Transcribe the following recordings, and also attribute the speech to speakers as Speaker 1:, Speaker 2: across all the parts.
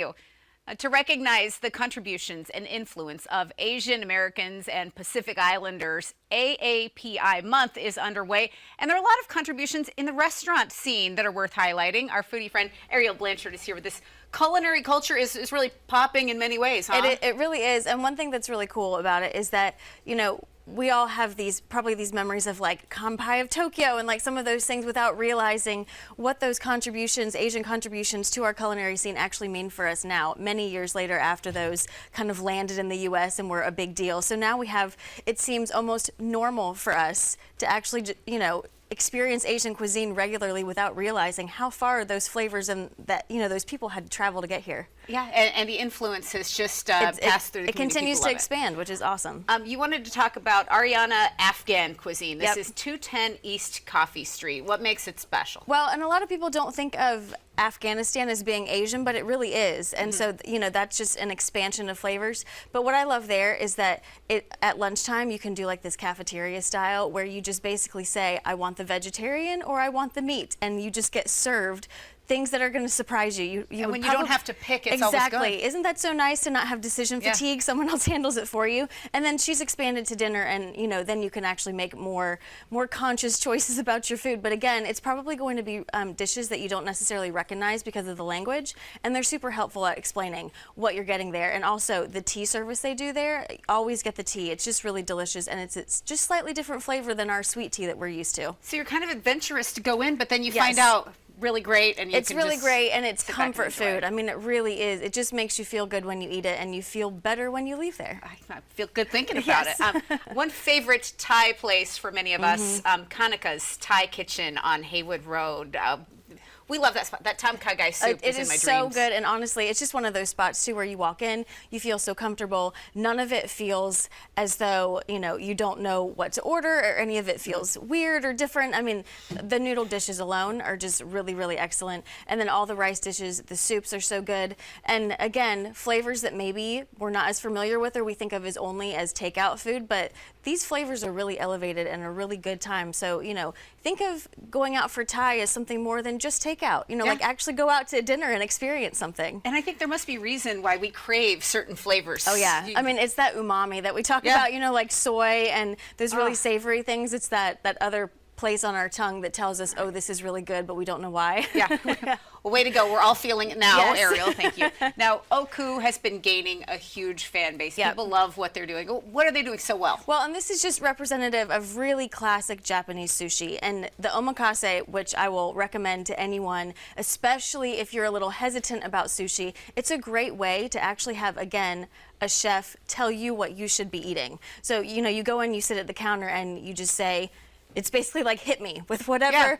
Speaker 1: you. To recognize the contributions and influence of Asian Americans and Pacific Islanders, AAPI Month is underway, and there are a lot of contributions in the restaurant scene that are worth highlighting. Our foodie friend Ariel Blanchard is here with this. Culinary culture is really popping in many ways, huh?
Speaker 2: It really is, and one thing that's really cool about it is that, we all have probably these memories of like Kanpai of Tokyo and like some of those things without realizing what those contributions, Asian contributions to our culinary scene actually mean for us now, many years later after those kind of landed in the US and were a big deal. So now we have, it seems almost normal for us to actually, experience Asian cuisine regularly without realizing how far those flavors and that, those people had to travel to get here.
Speaker 1: Yeah, and the influence has just passed through the community.
Speaker 2: It continues to expand, which is awesome.
Speaker 1: You wanted to talk about Ariana Afghan cuisine. This
Speaker 2: Yep.
Speaker 1: is 210 East Coffee Street. What makes it special?
Speaker 2: Well, and a lot of people don't think of Afghanistan as being Asian, but it really is. And so, that's just an expansion of flavors. But what I love there is that at lunchtime, you can do like this cafeteria style where you just basically say, I want the vegetarian or I want the meat. And you just get served things that are going to surprise you.
Speaker 1: And when you don't have to pick, it's always good.
Speaker 2: Exactly. Isn't that so nice to not have decision fatigue? Yeah. Someone else handles it for you. And then she's expanded to dinner, and then you can actually make more conscious choices about your food. But again, it's probably going to be dishes that you don't necessarily recognize because of the language, and they're super helpful at explaining what you're getting there. And also the tea service they do there, always get the tea. It's just really delicious, and it's just slightly different flavor than our sweet tea that we're used to.
Speaker 1: So you're kind of adventurous to go in, but then you find out really great, and
Speaker 2: it's really great, and it's comfort food. I mean, it really is. It just makes you feel good when you eat it, and you feel better when you leave there.
Speaker 1: I feel good thinking about it. One favorite Thai place for many of us, Kanaka's Thai Kitchen on Haywood Road. We love that spot. That Tom Kha Gai soup is in my dreams. It is
Speaker 2: so good, and honestly, it's just one of those spots too where you walk in, you feel so comfortable. None of it feels as though you don't know what to order, or any of it feels weird or different. I mean, the noodle dishes alone are just really, really excellent, and then all the rice dishes, the soups are so good. And again, flavors that maybe we're not as familiar with or we think of as only as takeout food, but these flavors are really elevated and a really good time. So think of going out for Thai as something more than just takeout. Like actually go out to dinner and experience something.
Speaker 1: And I think there must be reason why we crave certain flavors.
Speaker 2: Oh yeah, I mean, it's that umami that we talk about, like soy and those really savory things. It's that other place on our tongue that tells us, oh, this is really good, but we don't know why.
Speaker 1: Yeah. Well, way to go. We're all feeling it now,
Speaker 2: yes.
Speaker 1: Ariel. Thank you. Now, Oku has been gaining a huge fan base.
Speaker 2: Yep.
Speaker 1: People love what they're doing. What are they doing so well?
Speaker 2: Well, and this is just representative of really classic Japanese sushi. And the omakase, which I will recommend to anyone, especially if you're a little hesitant about sushi, it's a great way to actually have, again, a chef tell you what you should be eating. So, you go in, you sit at the counter, and you just say, it's basically like, hit me with whatever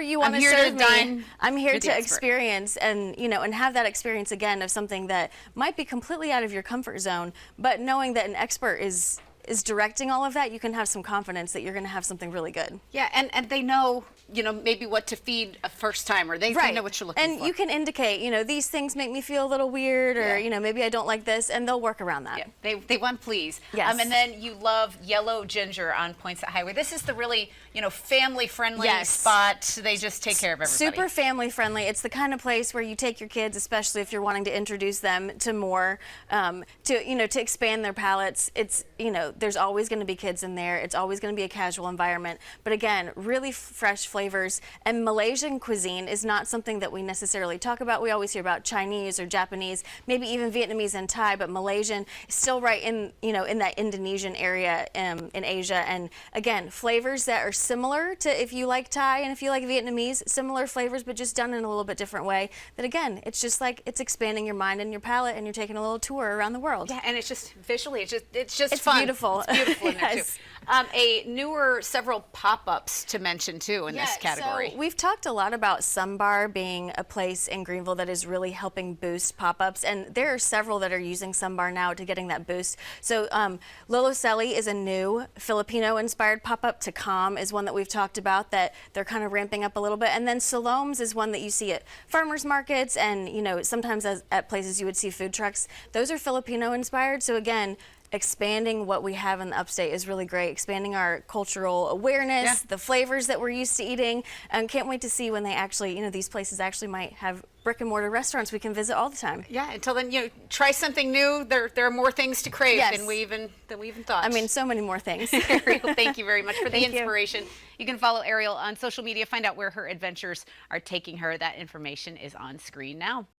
Speaker 2: you want to serve me. I'm here to experience and and have that experience again of something that might be completely out of your comfort zone, but knowing that an expert is directing all of that, you can have some confidence that you're going to have something really good.
Speaker 1: Yeah, and they know, maybe what to feed a first timer. They know what you're looking for.
Speaker 2: And you can indicate, these things make me feel a little weird, or maybe I don't like this, and they'll work around that.
Speaker 1: Yeah, they want please.
Speaker 2: Yes.
Speaker 1: And then you love Yellow Ginger on Poinsett Highway. This is the really, family-friendly spot. They just take care of everybody.
Speaker 2: Super family-friendly. It's the kind of place where you take your kids, especially if you're wanting to introduce them to more, to expand their palates. It's, there's always going to be kids in there. It's always going to be a casual environment. But again, really fresh flavors. And Malaysian cuisine is not something that we necessarily talk about. We always hear about Chinese or Japanese, maybe even Vietnamese and Thai, but Malaysian is still right in, in that Indonesian area in Asia. And again, flavors that are similar to if you like Thai and if you like Vietnamese, similar flavors, but just done in a little bit different way. That again, it's just like it's expanding your mind and your palate, and you're taking a little tour around the world.
Speaker 1: Yeah, and it's just visually, it's just fun.
Speaker 2: Beautiful.
Speaker 1: It's beautiful in there too. Several pop-ups to mention too in this category.
Speaker 2: So we've talked a lot about Sumbar being a place in Greenville that is really helping boost pop-ups, and there are several that are using Sumbar now to getting that boost. So Lolo Celi is a new Filipino-inspired pop-up. Takam is one that we've talked about that they're kind of ramping up a little bit, and then Salome's is one that you see at farmers markets and sometimes at places you would see food trucks. Those are Filipino-inspired. So again, expanding what we have in the upstate is really great, expanding our cultural awareness, the flavors that we're used to eating, and can't wait to see when they actually, these places actually might have brick and mortar restaurants we can visit all the time.
Speaker 1: Yeah, until then, try something new. There are more things to crave
Speaker 2: Yes.
Speaker 1: than we even thought.
Speaker 2: I mean, so many more things.
Speaker 1: Ariel, thank you very much for the
Speaker 2: Thank you.
Speaker 1: inspiration. You can follow Ariel on social media, find out where her adventures are taking her. That information is on screen now.